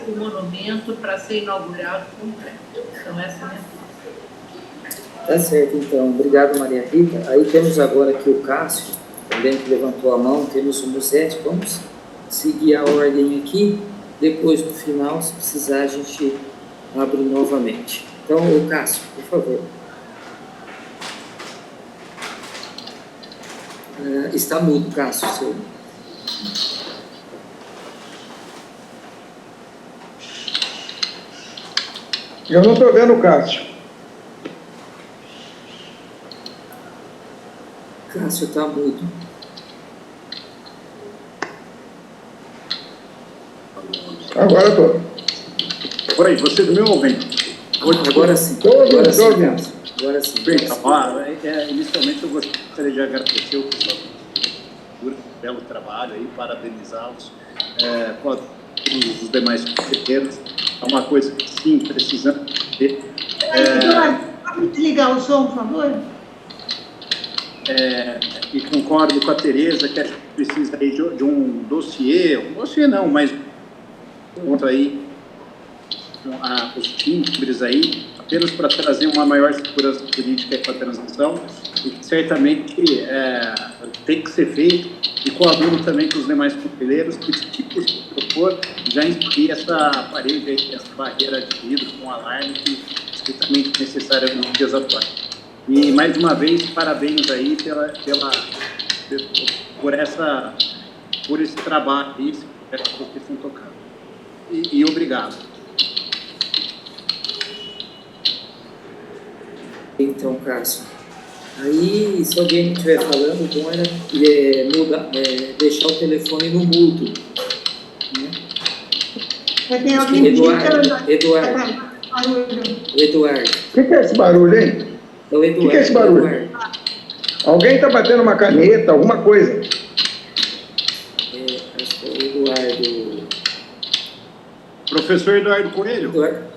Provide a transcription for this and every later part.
o monumento para ser inaugurado completo. Então, essa é a minha dúvida. Tá certo, então. Obrigado, Maria Rita. Aí temos agora aqui o Cássio, também que levantou a mão. Temos o Musete. Vamos seguir a ordem aqui. Depois, no final, se precisar, a gente abre novamente. Então, o Cássio, por favor. Está mudo, Cássio, seu. Eu não estou vendo o Cássio. Cássio está mudo. Agora estou. Oi, vocês me ouvem? Agora sim. Agora sim, Cássio. Agora sim. Bem, inicialmente eu gostaria de agradecer o pessoal pelo belo trabalho aí, parabenizá-los, todos os demais companheiros. É uma coisa que sim, precisamos ter. Eduardo, pode desligar o som, por favor? E concordo com a Tereza que a gente precisa aí de um dossiê não, mas contra aí os timbres aí, apenas para trazer uma maior segurança política para a transição, e que certamente tem que ser feito, e coaduno também com os demais companheiros, que se tipo se propor, já incluir essa parede aí, essa barreira de vidro com alarme, que é estritamente necessária nos dias atuais. E, mais uma vez, parabéns aí por esse trabalho aí, que vocês estão tocando. E obrigado. Então, Cássio, aí, se alguém estiver falando, bom era deixar o telefone no mudo. Né? Tem alguém Eduardo. O que é esse barulho, hein? É o Eduardo. O que é esse barulho? Eduardo. Alguém está batendo uma caneta, alguma coisa. Acho que é o Eduardo. Professor Eduardo Coelho.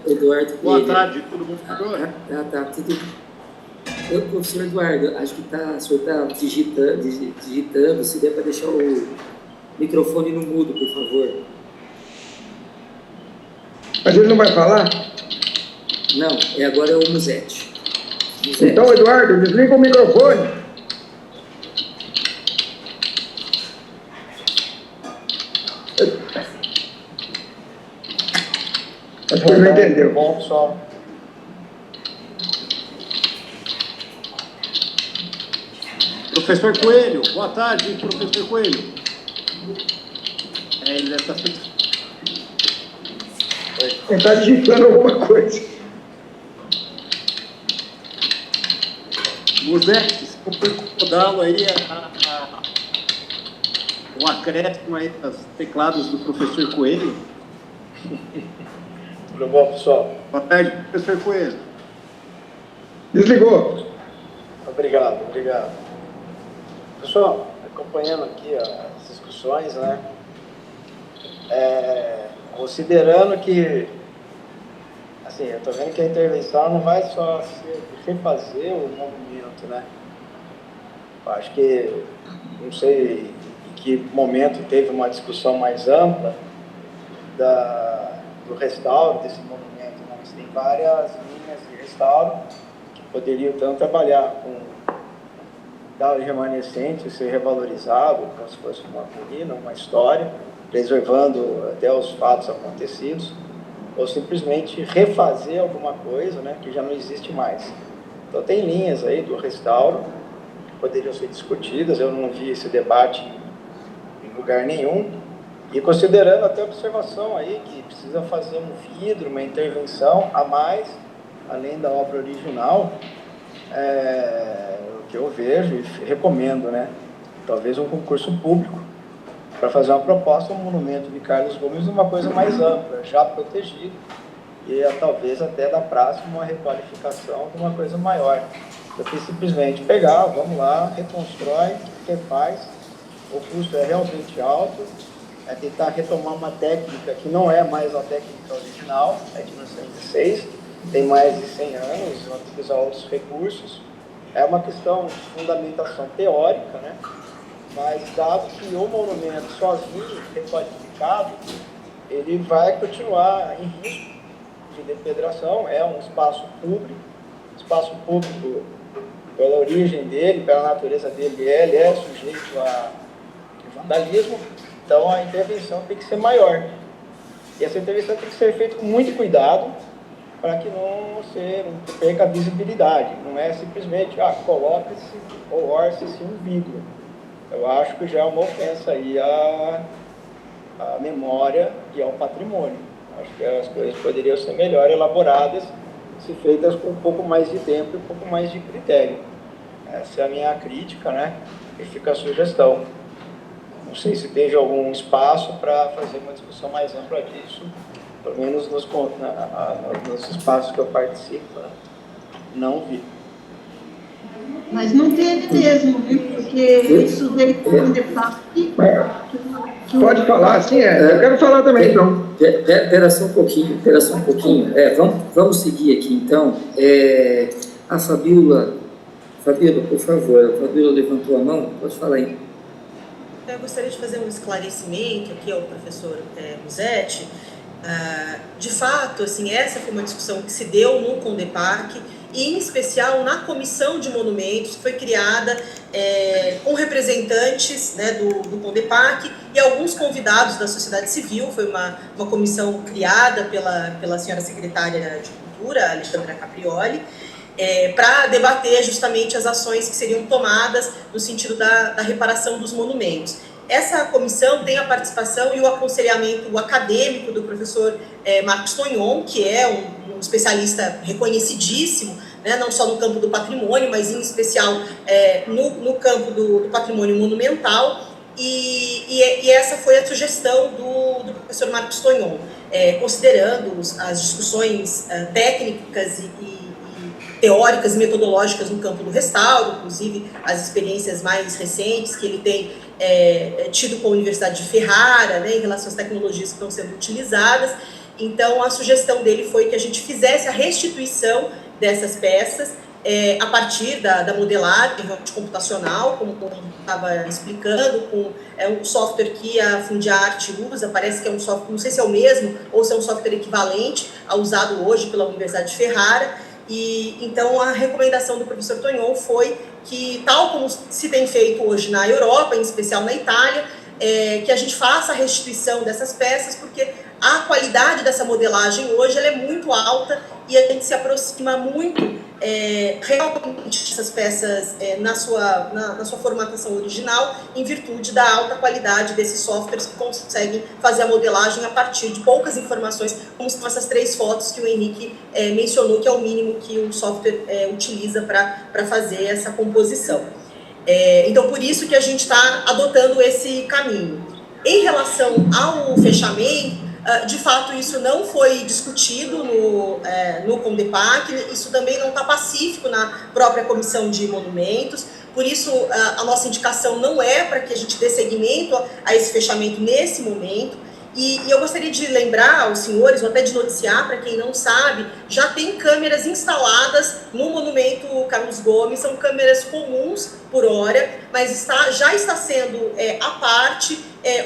Eduardo Boa Coelho. tarde, tudo bom, professor? Tá, tudo. Oi, professor Eduardo, acho que o senhor está digitando, se der para deixar o microfone no mudo, por favor. Mas ele não vai falar? Não, agora é o Musete. Então, Eduardo, desliga o microfone. Acho que ele não entendeu. Bom, pessoal. Professor Coelho, boa tarde, professor Coelho. Ele deve estar sendo... Ele está digitando alguma coisa. Musete, se for incomodá-lo aí, o acréscimo aí dos teclados do professor Coelho. Tudo bom, pessoal? Boa tarde, professor Coelho. Desligou. Obrigado. Pessoal, acompanhando aqui as discussões, né? Considerando que, assim, eu estou vendo que a intervenção não vai só ser refazer o movimento, né? Eu acho que, não sei em que momento teve uma discussão mais ampla do restauro desse monumento, mas tem várias linhas de restauro que poderiam tanto trabalhar com dado remanescente, ser revalorizado, como se fosse uma colina, uma história, preservando até os fatos acontecidos, ou simplesmente refazer alguma coisa, né, que já não existe mais. Então tem linhas aí do restauro que poderiam ser discutidas, eu não vi esse debate em lugar nenhum, e considerando até a observação aí que precisa fazer um vidro, uma intervenção a mais, além da obra original, o que eu vejo e recomendo, né? Talvez um concurso público para fazer uma proposta, um monumento de Carlos Gomes, uma coisa mais ampla, já protegido, e talvez até da praça uma requalificação de uma coisa maior. Do que simplesmente pegar, vamos lá, reconstrói, refaz, o custo é realmente alto, é tentar retomar uma técnica que não é mais a técnica original, é de 1906, tem mais de 100 anos, vamos utilizar outros recursos. É uma questão de fundamentação teórica, né? Mas dado que o monumento sozinho, requalificado, ele vai continuar em risco de depredação. É um espaço público, pela origem dele, pela natureza dele, ele é sujeito a vandalismo, então a intervenção tem que ser maior. E essa intervenção tem que ser feita com muito cuidado, para que não perca a visibilidade. Não é simplesmente, coloca-se ou orça-se um vidro. Eu acho que já é uma ofensa aí à memória e ao patrimônio. Acho que as coisas poderiam ser melhor elaboradas, se feitas com um pouco mais de tempo e um pouco mais de critério. Essa é a minha crítica, né? E fica a sugestão. Não sei se tem algum espaço para fazer uma discussão mais ampla disso, pelo menos nos espaços que eu participo, né? Não vi. Mas não teve mesmo, viu? Porque isso veio com debate. Pode falar, sim, eu quero falar também, então. Espera só um pouquinho. Vamos seguir aqui, então. A Fabíola, por favor, a Fabíola levantou a mão, pode falar aí. Eu gostaria de fazer um esclarecimento aqui ao professor Musetti. De fato, assim, essa foi uma discussão que se deu no Condeparc, e em especial na Comissão de Monumentos, que foi criada com representantes, né, do Condeparc e alguns convidados da sociedade civil. Foi uma comissão criada pela senhora secretária de Cultura, Alexandra Caprioli, para debater justamente as ações que seriam tomadas no sentido da reparação dos monumentos. Essa comissão tem a participação e o aconselhamento acadêmico do professor Marcos Tonhon, que é um especialista reconhecidíssimo, né, não só no campo do patrimônio, mas em especial no campo do patrimônio monumental, e essa foi a sugestão do professor Marcos Tonhon, considerando as discussões técnicas e teóricas e metodológicas no campo do restauro, inclusive as experiências mais recentes que ele tem tido com a Universidade de Ferrara, né, em relação às tecnologias que estão sendo utilizadas. Então, a sugestão dele foi que a gente fizesse a restituição dessas peças a partir da modelagem computacional, como estava explicando, com um software que a Fundiarte usa. Parece que é um software, não sei se é o mesmo ou se é um software equivalente ao usado hoje pela Universidade de Ferrara. E então a recomendação do professor Tonhon foi que, tal como se tem feito hoje na Europa, em especial na Itália, que a gente faça a restituição dessas peças, porque a qualidade dessa modelagem hoje ela é muito alta e a gente se aproxima muito realmente dessas peças na sua formatação original, em virtude da alta qualidade desses softwares que conseguem fazer a modelagem a partir de poucas informações, como são essas 3 fotos que o Henrique mencionou, que é o mínimo que o software utiliza para fazer essa composição. Então, por isso que a gente está adotando esse caminho. Em relação ao fechamento, de fato, isso não foi discutido no Condeparc, isso também não está pacífico na própria Comissão de Monumentos, por isso a nossa indicação não é para que a gente dê seguimento a esse fechamento nesse momento. E eu gostaria de lembrar aos senhores, ou até de noticiar para quem não sabe, já tem câmeras instaladas no Monumento Carlos Gomes, são câmeras comuns por hora, mas já está sendo à parte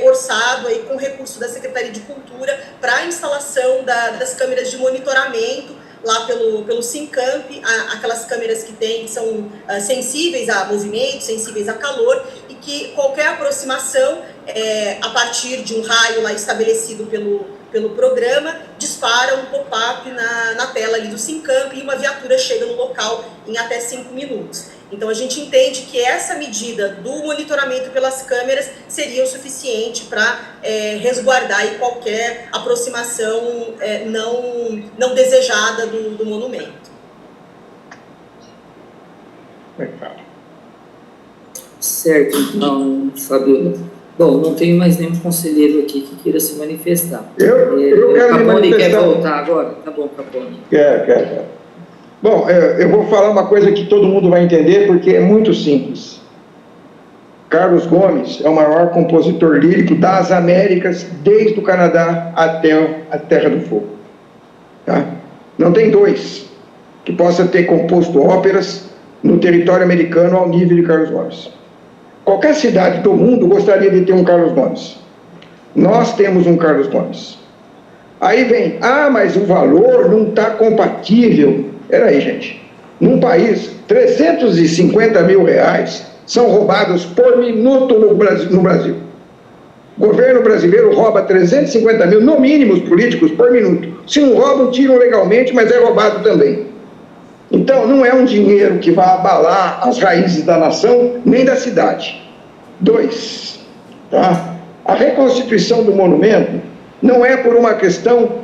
orçado aí, com recurso da Secretaria de Cultura para a instalação das câmeras de monitoramento lá pelo Sincamp, aquelas câmeras que são sensíveis a movimento, sensíveis a calor, e que qualquer aproximação a partir de um raio lá estabelecido pelo programa, dispara um pop-up na tela ali do Sincamp e uma viatura chega no local em até 5 minutos. Então, a gente entende que essa medida do monitoramento pelas câmeras seria o suficiente para resguardar aí qualquer aproximação não desejada do monumento. Certo, então, Fabíola. Bom, não tenho mais nenhum conselheiro aqui que queira se manifestar. Eu quero me Capone manifestar. quer voltar agora? Tá bom, Capone. Quero. Bom, eu vou falar uma coisa que todo mundo vai entender, porque é muito simples. Carlos Gomes é o maior compositor lírico das Américas, desde o Canadá até a Terra do Fogo. Tá? Não tem 2 que possa ter composto óperas no território americano ao nível de Carlos Gomes. Qualquer cidade do mundo gostaria de ter um Carlos Gomes. Nós temos um Carlos Gomes. Aí vem, mas o valor não está compatível. Peraí, gente. Num país, 350 mil reais são roubados por minuto no Brasil. O governo brasileiro rouba 350 mil, no mínimo, os políticos, por minuto. Se não roubam, tiram legalmente, mas é roubado também. Então, não é um dinheiro que vai abalar as raízes da nação, nem da cidade. 2, tá? A reconstituição do monumento não é por uma questão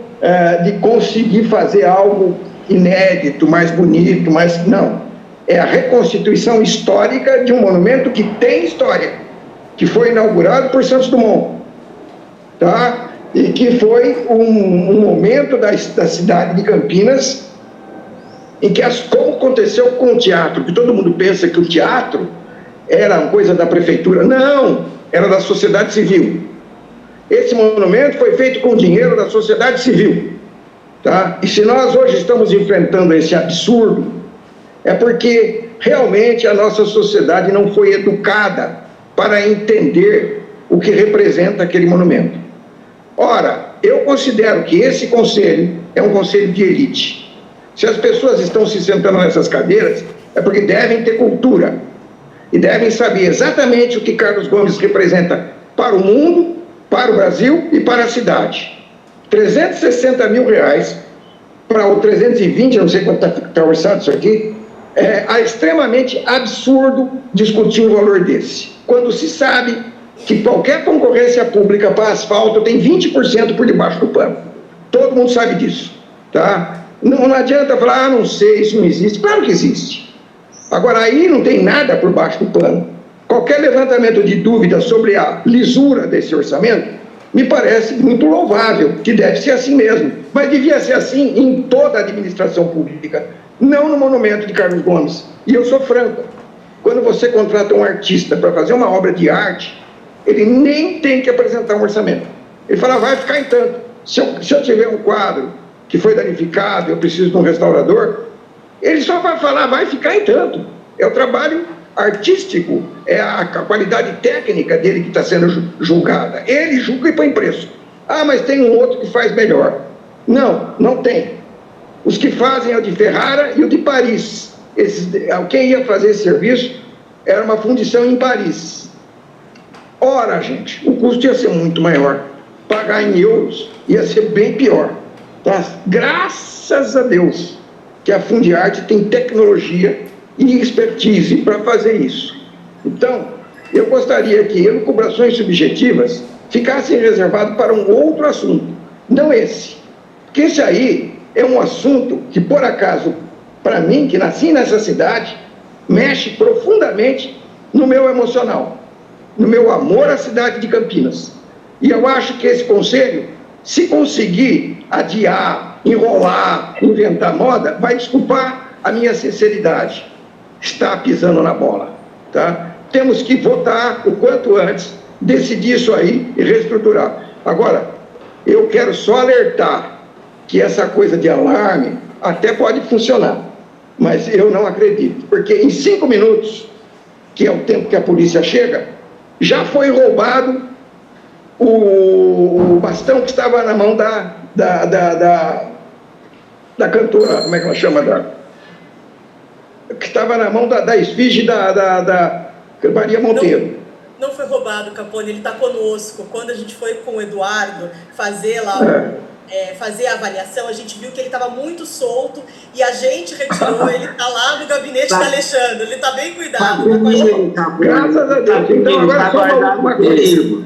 de conseguir fazer algo inédito, mais bonito, não. É a reconstituição histórica de um monumento que tem história, que foi inaugurado por Santos Dumont, tá? E que foi um momento da cidade de Campinas em que, como aconteceu com o teatro, que todo mundo pensa que o teatro era uma coisa da prefeitura. Não, era da sociedade civil. Esse monumento foi feito com dinheiro da sociedade civil, tá? E se nós hoje estamos enfrentando esse absurdo, é porque realmente a nossa sociedade não foi educada para entender o que representa aquele monumento. Ora, eu considero que esse conselho é um conselho de elite. Se as pessoas estão se sentando nessas cadeiras, é porque devem ter cultura e devem saber exatamente o que Carlos Gomes representa para o mundo, para o Brasil e para a cidade. 360 mil reais, para o 320, eu não sei quanto está orçado isso aqui, é extremamente absurdo discutir um valor desse, quando se sabe que qualquer concorrência pública para asfalto tem 20% por debaixo do pano. Todo mundo sabe disso, tá? Não adianta falar, não sei, isso não existe. Claro que existe. Agora, aí não tem nada por baixo do pano. Qualquer levantamento de dúvida sobre a lisura desse orçamento me parece muito louvável, que deve ser assim mesmo. Mas devia ser assim em toda a administração pública, não no monumento de Carlos Gomes. E eu sou franco, quando você contrata um artista para fazer uma obra de arte, ele nem tem que apresentar um orçamento. Ele fala, vai ficar em tanto. Se eu tiver um quadro que foi danificado, eu preciso de um restaurador, ele só vai falar, vai ficar em tanto. É o trabalho artístico, é a qualidade técnica dele que está sendo julgada. Ele julga e põe preço. Mas tem um outro que faz melhor. Não, não tem. Os que fazem é o de Ferrara e o de Paris. Quem ia fazer esse serviço era uma fundição em Paris. Ora, gente, o custo ia ser muito maior. Pagar em euros ia ser bem pior. Tá? Graças a Deus que a Fundiarte tem tecnologia e expertise para fazer isso. Então, eu gostaria que elucubrações subjetivas ficassem reservadas para um outro assunto, não esse. Porque esse aí é um assunto que, por acaso, para mim, que nasci nessa cidade, mexe profundamente no meu emocional, no meu amor à cidade de Campinas. E eu acho que esse conselho, se conseguir adiar, enrolar, inventar moda, vai desculpar a minha sinceridade. Está pisando na bola, tá? Temos que votar o quanto antes, decidir isso aí e reestruturar. Agora, eu quero só alertar que essa coisa de alarme até pode funcionar, mas eu não acredito, porque em 5 minutos, que é o tempo que a polícia chega, já foi roubado o bastão que estava na mão da cantora, como é que ela chama? Que estava na mão da esfinge da Maria Monteiro. Não foi roubado, Capone, ele está conosco. Quando a gente foi com o Eduardo fazer lá fazer a avaliação, a gente viu que ele estava muito solto e a gente retirou, ele está lá no gabinete da Alexandre, ele está bem cuidado. Graças a Deus. Então agora só uma última coisa.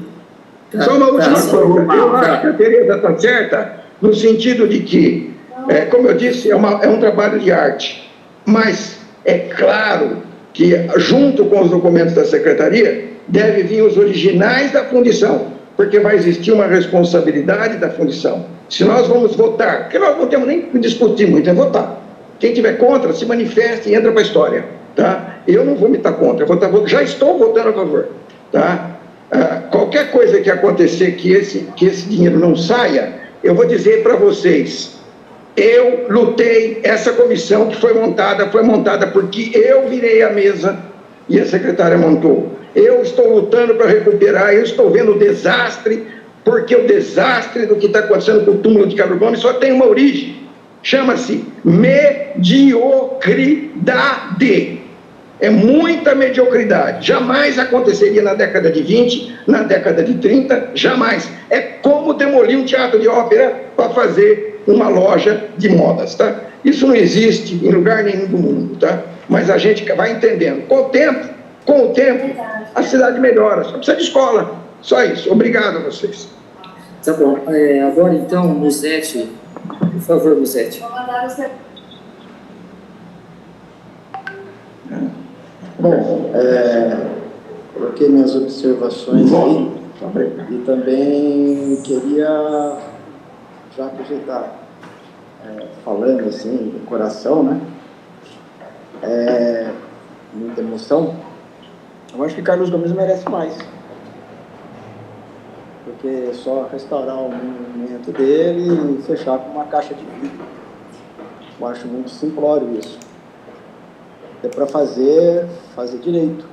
Só uma última coisa. Eu acho que a Tereza está certa no sentido de que, como eu disse, é um trabalho de arte, mas é claro que junto com os documentos da Secretaria deve vir os originais da fundição, porque vai existir uma responsabilidade da fundição. Se nós vamos votar, porque nós não temos nem que discutir muito, é votar. Quem tiver contra, se manifeste e entra para a história, tá? Eu não vou me estar contra, já estou votando a favor, tá? Qualquer coisa que acontecer que esse dinheiro não saia, eu vou dizer para vocês, eu lutei, essa comissão que foi montada porque eu virei a mesa e a secretária montou. Eu estou lutando para recuperar, eu estou vendo o desastre porque o desastre do que está acontecendo com o túmulo de Carlos Gomes só tem uma origem, chama-se mediocridade. É muita mediocridade. Jamais aconteceria na década de 20, na década de 30, jamais. É como demolir um teatro de ópera para fazer uma loja de modas, tá? Isso não existe em lugar nenhum do mundo, tá? Mas a gente vai entendendo. Com o tempo, a cidade melhora. Só precisa de escola. Só isso. Obrigado a vocês. Tá bom. Agora, então, Musete. Por favor, Musete. Bom, coloquei minhas observações aí e também queria, já que a gente está falando assim, do coração, né? Muita emoção. Eu acho que Carlos Gomes merece mais. Porque só restaurar o monumento dele e fechar com uma caixa de vidro. Eu acho muito simplório isso. É para fazer direito.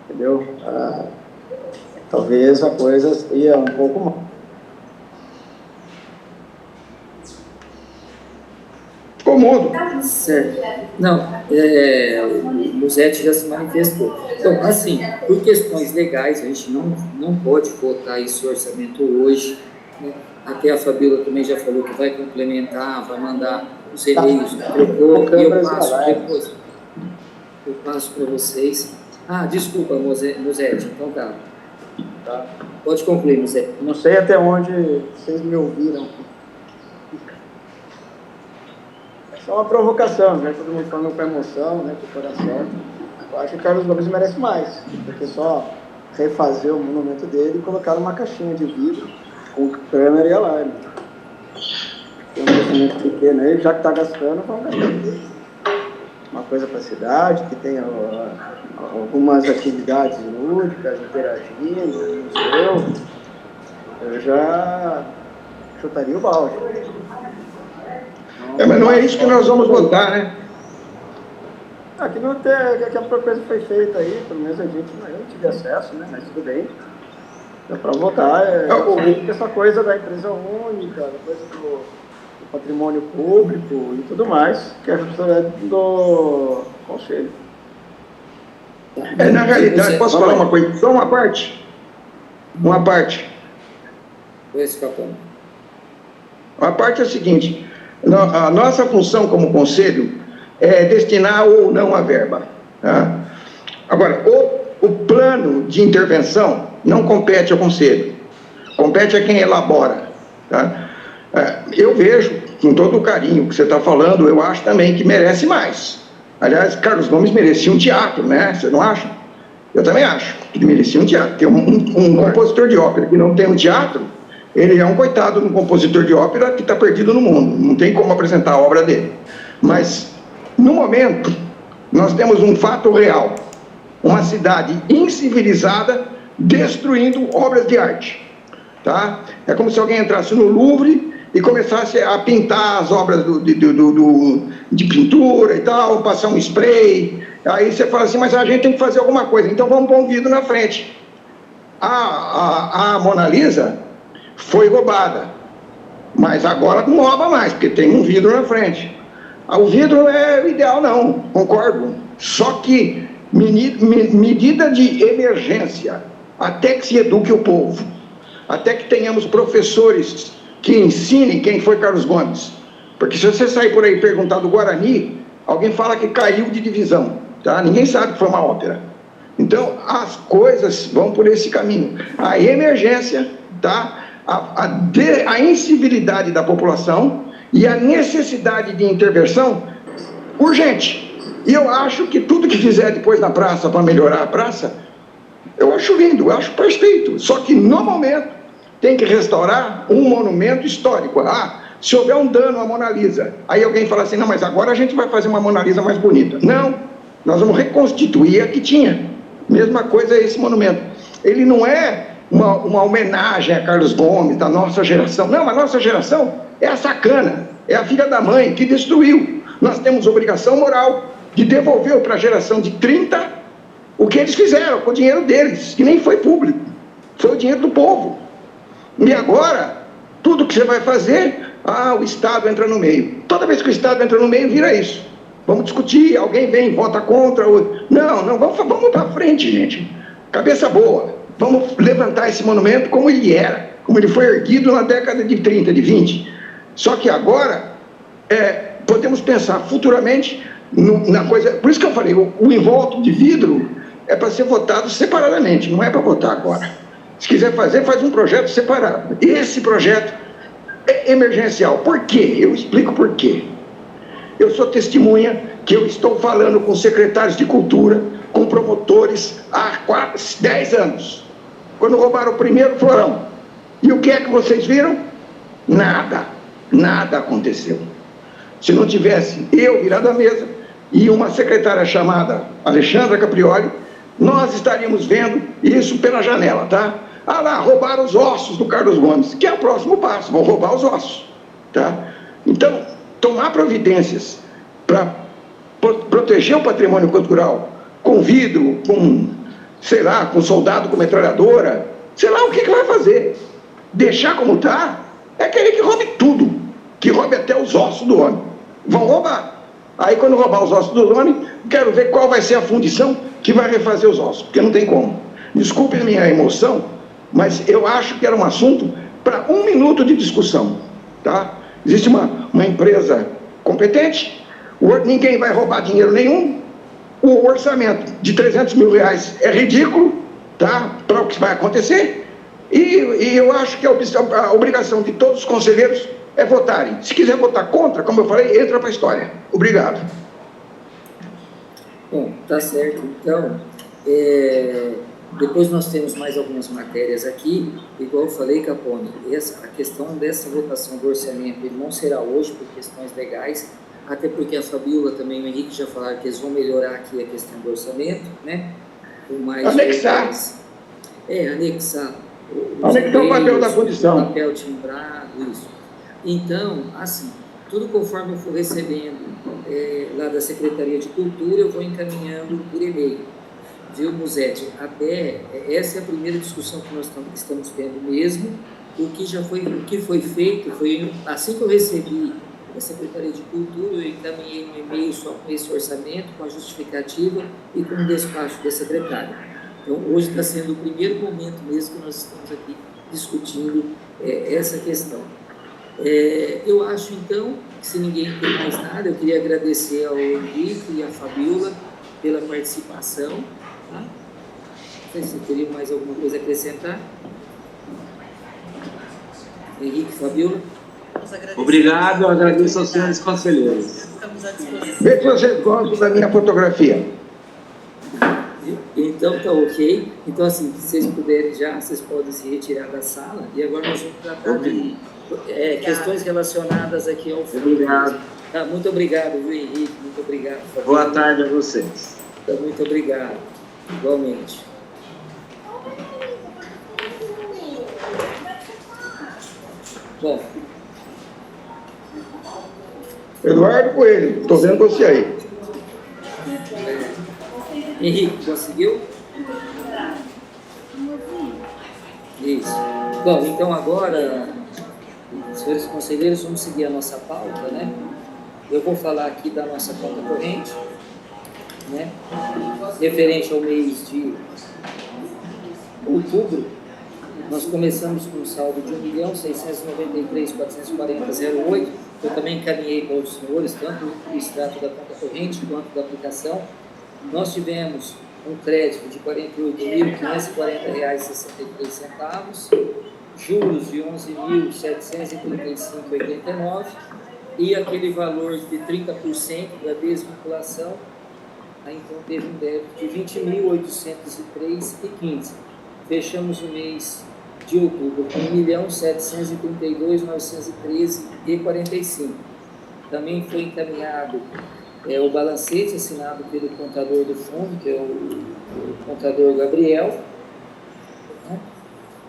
Entendeu? Talvez a coisa ia um pouco mal. Ficou mudo. Certo. Não, o Musete já se manifestou. Então, assim, por questões legais, a gente não pode votar esse orçamento hoje, né? Até a Fabíola também já falou que vai complementar, vai mandar os e-mails, propor, e eu passo depois. Eu passo para vocês. Desculpa, Musete, então tá. Pode concluir, Musete. Não sei até onde vocês me ouviram. É só uma provocação, né? Todo mundo falando com emoção, né? Com o coração. Eu acho que Carlos Gomes merece mais, porque só refazer o monumento dele e colocar uma caixinha de vidro com câmera e alarme. Tem um investimento pequeno aí, já que está gastando, vamos gastar uma coisa para a cidade, que tenha algumas atividades lúdicas, interagindo, no museu. Eu já chutaria o balde. Mas não é isso que nós vamos votar, né? Aqui não tem, que a coisa foi feita aí, pelo menos a gente não tive acesso, né? Mas tudo bem. É para votar, essa coisa da empresa única, da coisa do patrimônio público e tudo mais, que é a responsabilidade do Conselho. Na realidade, posso falar uma coisa? Só uma parte. Uma parte. A parte é a seguinte: a nossa função como Conselho é destinar ou não a verba. Tá? Agora, o plano de intervenção não compete ao Conselho, compete a quem elabora. Tá? Eu vejo, com todo o carinho que você está falando, eu acho também que merece mais. Aliás, Carlos Gomes merecia um teatro, né? Você não acha? Eu também acho que ele merecia um teatro. Tem um compositor de ópera que não tem um teatro, ele é um coitado de um compositor de ópera que está perdido no mundo, não tem como apresentar a obra dele. Mas, no momento, nós temos um fato real: uma cidade incivilizada destruindo obras de arte. Tá? É como se alguém entrasse no Louvre e começasse a pintar as obras de pintura e tal, passar um spray. Aí você fala assim, mas a gente tem que fazer alguma coisa, então vamos pôr um vidro na frente. A Mona Lisa foi roubada, mas agora não rouba mais, porque tem um vidro na frente. O vidro é o ideal, não, concordo. Só que medida de emergência, até que se eduque o povo, até que tenhamos professores que ensinem quem foi Carlos Gomes. Porque se você sair por aí e perguntar do Guarani, alguém fala que caiu de divisão, tá? Ninguém sabe que foi uma ópera. Então, as coisas vão por esse caminho. A emergência, tá? A incivilidade da população e a necessidade de intervenção urgente. E eu acho que tudo que fizer depois na praça para melhorar a praça, eu acho lindo, eu acho perfeito. Só que, no momento, tem que restaurar um monumento histórico. Se houver um dano à Mona Lisa, aí alguém fala assim, não, mas agora a gente vai fazer uma Mona Lisa mais bonita. Não, nós vamos reconstituir a que tinha. Mesma coisa esse monumento. Ele não é uma homenagem a Carlos Gomes, da nossa geração. Não, a nossa geração é a sacana, é a filha da mãe que destruiu. Nós temos obrigação moral de devolver para a geração de 30 o que eles fizeram com o dinheiro deles, que nem foi público, foi o dinheiro do povo. E agora, tudo que você vai fazer, o Estado entra no meio. Toda vez que o Estado entra no meio, vira isso. Vamos discutir, alguém vem, vota contra. Não, vamos para frente, gente. Cabeça boa. Vamos levantar esse monumento como ele era, como ele foi erguido na década de 30, de 20. Só que agora, podemos pensar futuramente na coisa. Por isso que eu falei, o invólucro de vidro é para ser votado separadamente, não é para votar agora. Se quiser fazer, faz um projeto separado. Esse projeto é emergencial. Por quê? Eu explico por quê. Eu sou testemunha que eu estou falando com secretários de cultura, com promotores há 10 anos. Quando roubaram o primeiro florão. E o que é que vocês viram? Nada aconteceu. Se não tivesse eu virado a mesa e uma secretária chamada Alexandra Caprioli, nós estaríamos vendo isso pela janela, tá? Lá, roubaram os ossos do Carlos Gomes, que é o próximo passo, vão roubar os ossos, tá? Então, tomar providências para proteger o patrimônio cultural com vidro, com soldado com metralhadora, sei lá o que vai fazer. Deixar como está, é querer que roube tudo, que roube até os ossos do homem. Vão roubar. Aí, quando roubar os ossos do homem, quero ver qual vai ser a fundição que vai refazer os ossos, porque não tem como. Desculpe a minha emoção, mas eu acho que era um assunto para 1 minuto de discussão, tá? Existe uma empresa competente, ninguém vai roubar dinheiro nenhum, o orçamento de 300 mil reais é ridículo, tá? Para o que vai acontecer, e eu acho que a obrigação de todos os conselheiros é votarem. Se quiser votar contra, como eu falei, entra para a história. Obrigado. Bom, tá certo. Então, depois nós temos mais algumas matérias aqui. Igual eu falei, Capone, a questão dessa votação do orçamento ele não será hoje por questões legais, até porque a Fabiola também e o Henrique já falaram que eles vão melhorar aqui a questão do orçamento, né? Com mais anexar. Anexar. Anexar o papel da fundição. O papel timbrado, isso. Então, assim, tudo conforme eu for recebendo lá da Secretaria de Cultura, eu vou encaminhando por e-mail. Viu, Musete? Até essa é a primeira discussão que nós estamos tendo mesmo. O que foi feito foi, assim que eu recebi da Secretaria de Cultura, eu encaminhei um e-mail só com esse orçamento, com a justificativa e com o despacho da secretária. Então, hoje está sendo o primeiro momento mesmo que nós estamos aqui discutindo essa questão. Eu acho, então, que se ninguém tem mais nada, eu queria agradecer ao Henrique e à Fabiola pela participação. Tá? Não sei se teriam mais alguma coisa a acrescentar. Henrique, Fabiola. Obrigado, eu agradeço aos senhores conselheiros. Estamos à disposição. Vê se vocês gostam da minha fotografia. Então, tá ok. Então, assim, se vocês puderem já, vocês podem se retirar da sala. E agora nós vamos tratar de questões relacionadas aqui ao fundo. Obrigado. Tá, muito obrigado, viu, Henrique? Muito obrigado. Boa tarde a vocês. Muito obrigado. Igualmente. Bom. Eduardo Coelho, estou vendo você aí. Henrique, conseguiu? Isso. Bom, então agora, senhores conselheiros, vamos seguir a nossa pauta, né? Eu vou falar aqui da nossa conta corrente, né? Referente ao mês de outubro, nós começamos com um saldo de R$ 1.693.440,08. Eu também encaminhei para os senhores, tanto o extrato da conta corrente quanto da aplicação. Nós tivemos um crédito de R$ 48.540,63, juros de R$ 11.735,89 e aquele valor de 30% da desvinculação, aí então teve um débito de R$ 20.803,15. Fechamos o mês de outubro com R$ 1.732.913,45. Também foi encaminhado o balancete assinado pelo contador do fundo, que é o contador Gabriel.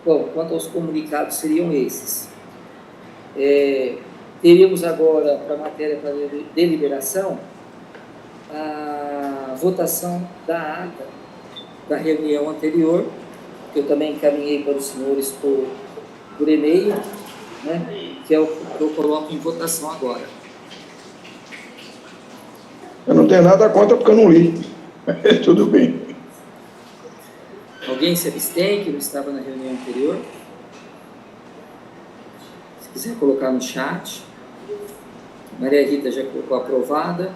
Bom, quanto aos comunicados, seriam esses. Teríamos agora, para a matéria para deliberação, a votação da ata da reunião anterior, que eu também encaminhei para os senhores por por e-mail, né, que é o que eu coloco em votação agora. Eu não tenho nada contra porque eu não li. Tudo bem. Alguém se abstém que não estava na reunião anterior? Se quiser colocar no chat. Maria Rita já colocou aprovada.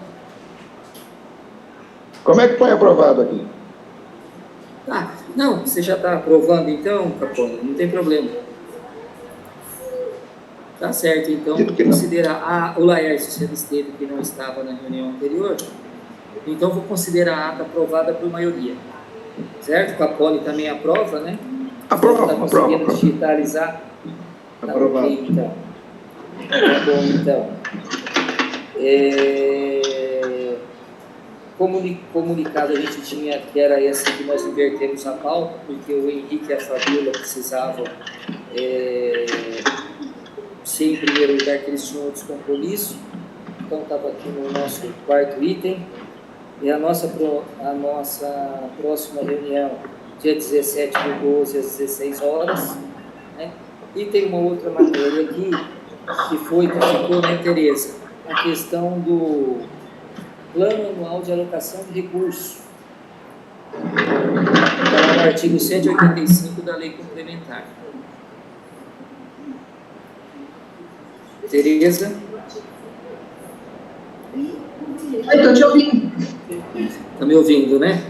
Como é que foi aprovado aqui? Ah, não, você já está aprovando então, Capone, não tem problema. Tá certo, então, considerar... o Laércio se absteve que não estava na reunião anterior, então vou considerar a ata aprovada por maioria. Certo? Capone também aprova, né? Aprova, está conseguindo digitalizar? Aprovado. Ok, então. Tá bom, então. Comunicado a gente tinha que era essa que nós invertemos a pauta, porque o Henrique e a Fabíola precisavam ser em primeiro lugar, que eles tinham outros compromissos. Então estava aqui no nosso quarto item. E a nossa próxima reunião, dia 17/12, às 16 horas. Né? E tem uma outra matéria aqui, que ficou, né, Tereza? A questão do Plano Anual de Alocação de Recursos. Está no artigo 185 da Lei Complementar. Tereza? Estou te ouvindo. Está me ouvindo, né?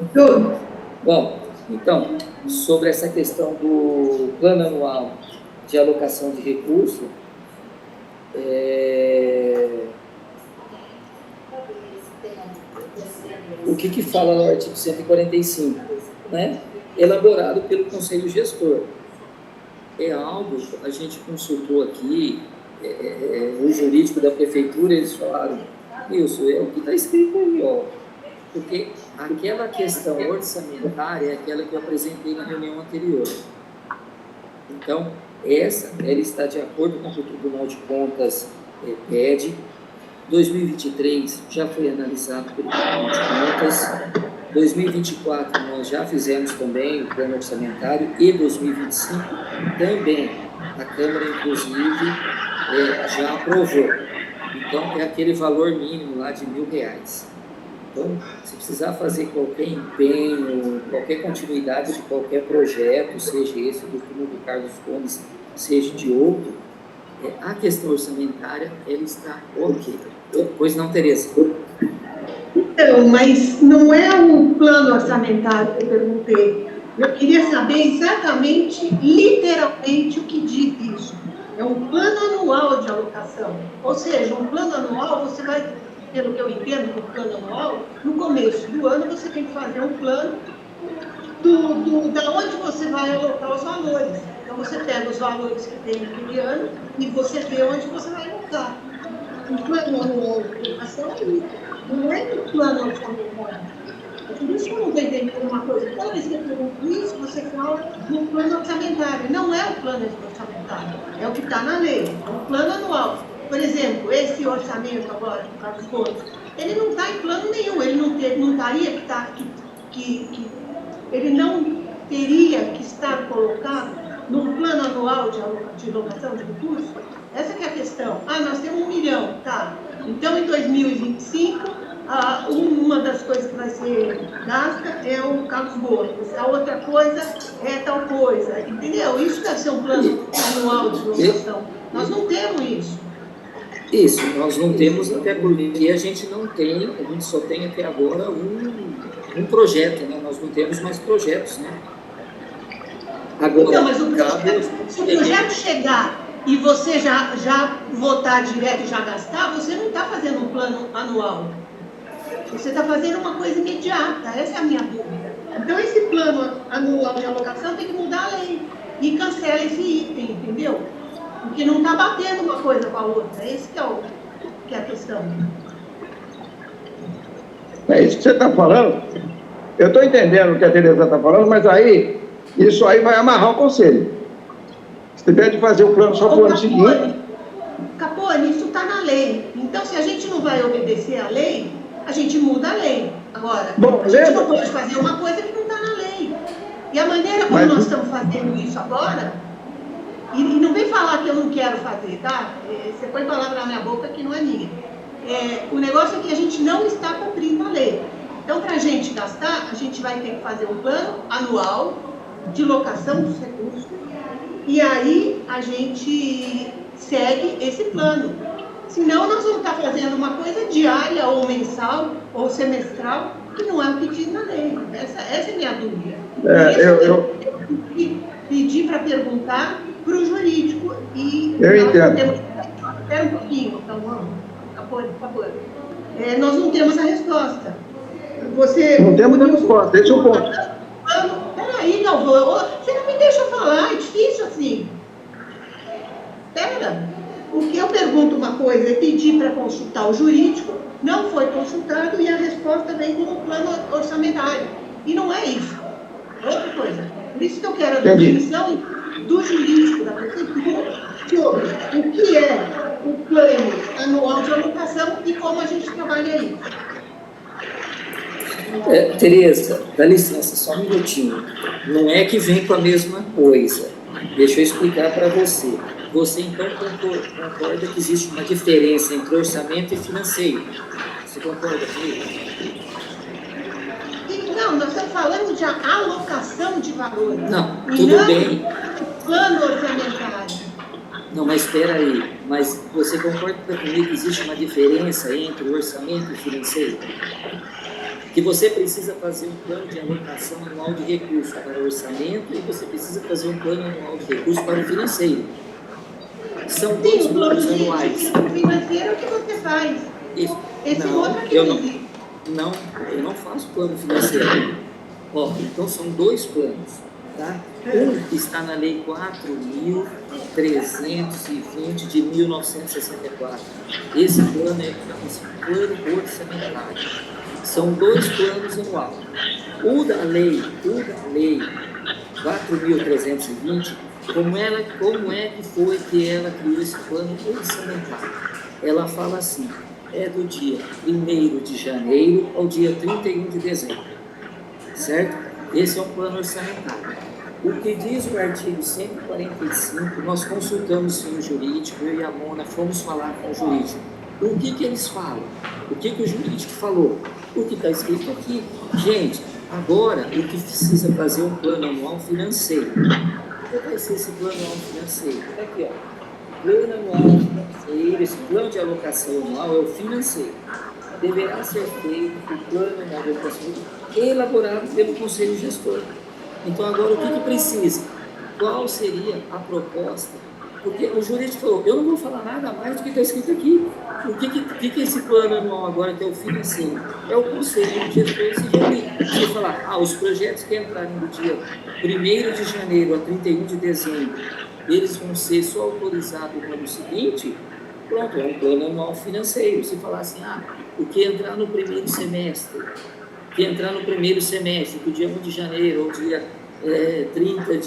Estou. Bom, então, sobre essa questão do Plano Anual de Alocação de Recursos, o que fala no artigo 145, né? Elaborado pelo Conselho Gestor. É algo, a gente consultou aqui, o jurídico da prefeitura, eles falaram, isso é o que está escrito aí, ó. Porque aquela questão orçamentária é aquela que eu apresentei na reunião anterior. Então, ela está de acordo com o que o Tribunal de Contas pede. 2023 já foi analisado pelo Tribunal de Contas. 2024 nós já fizemos também o plano orçamentário e 2025 também. A Câmara, inclusive, já aprovou. Então, é aquele valor mínimo lá de R$1.000. Então, se precisar fazer qualquer empenho, qualquer continuidade de qualquer projeto, seja esse do túmulo do Carlos Gomes, seja de outro, a questão orçamentária, ela está ok. Pois não, Tereza? Então, mas não é o plano orçamentário que eu perguntei. Eu queria saber exatamente, literalmente, o que diz isso. É um plano anual de alocação. Ou seja, um plano anual, você vai, pelo que eu entendo do plano anual, no começo do ano você tem que fazer um plano da onde você vai alocar os valores. Então, você pega os valores que tem naquele ano e você vê onde você vai alocar. Um plano anual de alocação é isso. Não é um plano orçamentário. É por isso que eu não estou entendendo uma coisa. Toda vez que eu pergunto isso, você fala do plano orçamentário. Não é o plano orçamentário, é o que está na lei, é um plano anual. Por exemplo, esse orçamento agora, do Carlos Gomes, ele não está em plano nenhum, ele não estaria ele não teria que estar colocado no plano anual de alocação de recursos. Essa que é a questão. Nós temos 1 milhão, tá? Então, em 2025, uma das coisas que vai ser gasta é o Carlos Gomes, a outra coisa é tal coisa, entendeu? Isso deve ser um plano anual de alocação. Nós não temos isso. Isso, nós não temos, até porque a gente só tem até agora um projeto, né? Nós não temos mais projetos, né? Agora, então, mas se o projeto chegar e você já votar direto e já gastar, você não está fazendo um plano anual. Você está fazendo uma coisa imediata, essa é a minha dúvida. Então, esse plano anual de alocação tem que mudar a lei e cancela esse item, entendeu? Porque não está batendo uma coisa com a outra, esse que é a questão. É isso que você está falando? Eu estou entendendo o que a Tereza está falando, mas aí, isso aí vai amarrar o conselho. Se tiver de fazer o plano só para o ano seguinte... Capone, isso está na lei. Então, se a gente não vai obedecer à lei, a gente muda a lei. Agora, a gente não pode fazer uma coisa que não está na lei. E a maneira como nós estamos fazendo isso agora E não vem falar que eu não quero fazer, tá? Você põe palavra na minha boca que não é minha. O negócio é que a gente não está cumprindo a lei. Então, para a gente gastar, a gente vai ter que fazer um plano anual de locação dos recursos, e aí a gente segue esse plano. Senão, nós vamos estar fazendo uma coisa diária, ou mensal, ou semestral, que não é o que diz na lei. Essa é a minha dúvida. Eu pedi para perguntar para o jurídico e... Eu entendo. Espera um pouquinho, então, por favor. Nós não temos a resposta. Não temos a resposta, esse é o ponto. Peraí, Galvão, você não me deixa falar, é difícil assim. Pera. O que eu pergunto uma coisa é pedir para consultar o jurídico, não foi consultado e a resposta vem como plano orçamentário. E não é isso. Outra coisa. Por isso que eu quero a definição do jurídico da prefeitura sobre o que é o plano anual de alocação e como a gente trabalha isso. Tereza, dá licença, só um minutinho. Não é que vem com a mesma coisa. Deixa eu explicar para você. Você, então, concorda que existe uma diferença entre orçamento e financeiro? Você concorda comigo? Não, nós estamos falando de alocação de valores. Não, tudo bem. Plano orçamentário. Não, mas espera aí. Mas você concorda comigo que existe uma diferença entre o orçamento e o financeiro? Que você precisa fazer um plano de alocação anual de recursos para o orçamento e você precisa fazer um plano anual de recursos para o financeiro. São dois planos anuais. O financeiro é o que você faz. Isso. Esse não, outro aqui eu não faço plano financeiro. Ó, então são dois planos, tá? Um que está na Lei 4.320 de 1964. Esse plano é o plano orçamentário. São dois planos anuais. O da lei 4.320, como é que foi que ela criou esse plano orçamentário? Ela fala assim, é do dia 1º de janeiro ao dia 31 de dezembro, certo? Esse é um plano orçamentário. O que diz o artigo 145, nós consultamos o jurídico, eu e a Mona fomos falar com o jurídico. O que eles falam? O que o jurídico falou? O que está escrito aqui. Gente, agora o que precisa fazer um plano anual financeiro. O que vai ser esse plano anual financeiro? Está aqui, ó. Plano anual financeiro, esse plano de alocação anual é o financeiro. Deverá ser feito o plano anual de alocação elaborado pelo Conselho Gestor. Então, agora, o que precisa? Qual seria a proposta? Porque o jurídico falou, eu não vou falar nada mais do que está escrito aqui. O que é esse plano anual agora, que é o financeiro? É o Conselho Gestor se reunir. Você falar, os projetos que entrarem do dia 1º de janeiro a 31 de dezembro, eles vão ser só autorizados no ano seguinte, pronto, é um plano anual financeiro. Se falar assim, o que entrar no primeiro semestre, do dia 1 de janeiro ao dia 30 de